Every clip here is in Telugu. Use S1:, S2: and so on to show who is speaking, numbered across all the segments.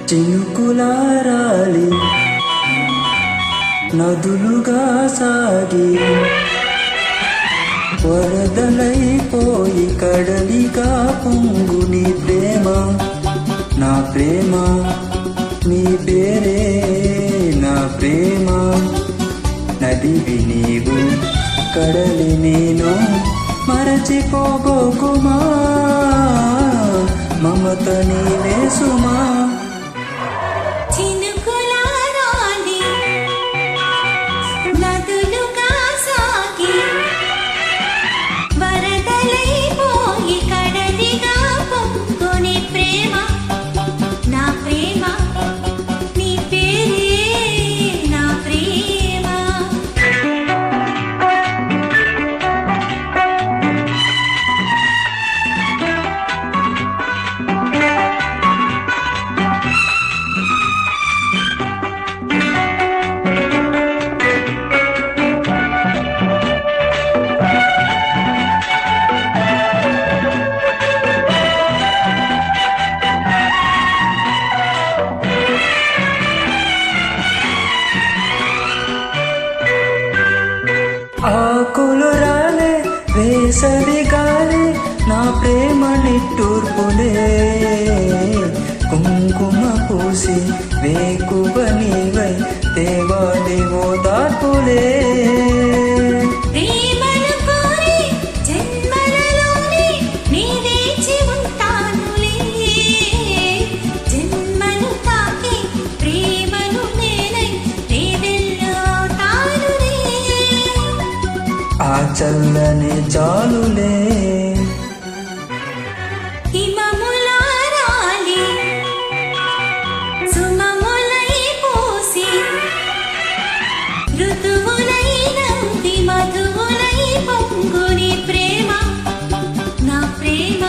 S1: చినుకులారాలి నదులుగా సాగి వరదలైపోయి కడలిగా పొంగు నీ ప్రేమ, నా ప్రేమ, నీ పేరే నా ప్రేమ. నదివి నీవు, కడలి నేను, మరచిపోబోకుమా, మమత నీవే సుమా. ఆకులు రాలే వేసవి గాలి నా ప్రేమ నిట్టూర్పులే, కుంకుమ పూసి వేకువ నీవై దేవాలి ఓదార్పులే. ఆ చల్లని చాలులే
S2: హిమములారాలి సుమములై పూసి ఋతువులైనంది మధువులై పొంగు నీ ప్రేమ, నా ప్రేమ,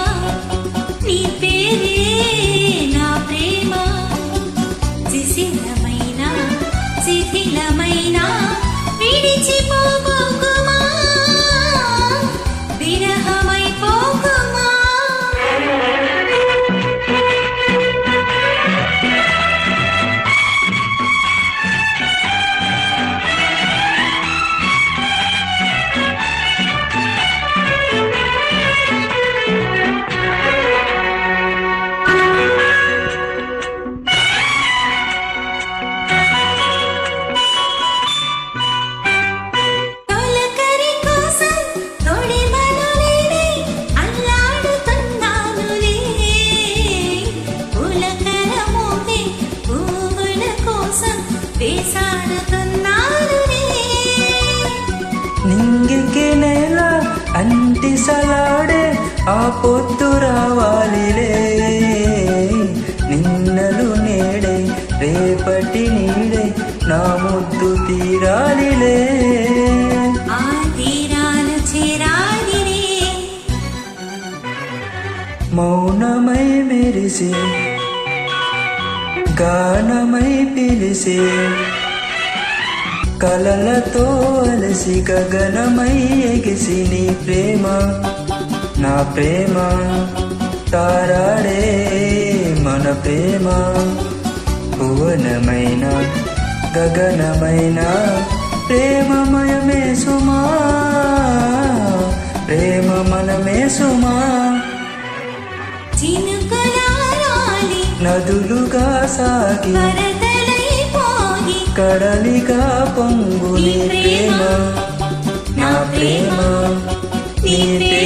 S2: నీ పేరే నా ప్రేమ. శిశిలమైన శిథిలమైన విడిచిపోబోకుమా,
S1: నింగికి నేల అంటిసలాడే ఆ పొద్దు రావాలిలే, నిన్నలు నేడై రేపటి నీడై నా ముద్దు తీరాలిలే.
S2: ఆ తీరాలు చేరాలిలే,
S1: మౌనమై మెరిసి గానమై పిలిసి కలలతో అలసి గగనమై ఎగిసి నీ ప్రేమ, నా ప్రేమ, తారాడే మన ప్రేమ. భువనమైన గగనమైన ప్రేమమయమే సుమా, ప్రేమ మనమే సుమా.
S2: చినుకులారాలి
S1: నదులుగా సాగి కడలిగా పొంగు నీ ప్రేమ, నా ప్రేమ, నీ పేరే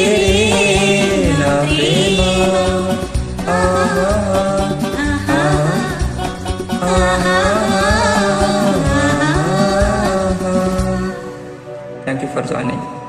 S1: నా ప్రేమ. Thank you for joining.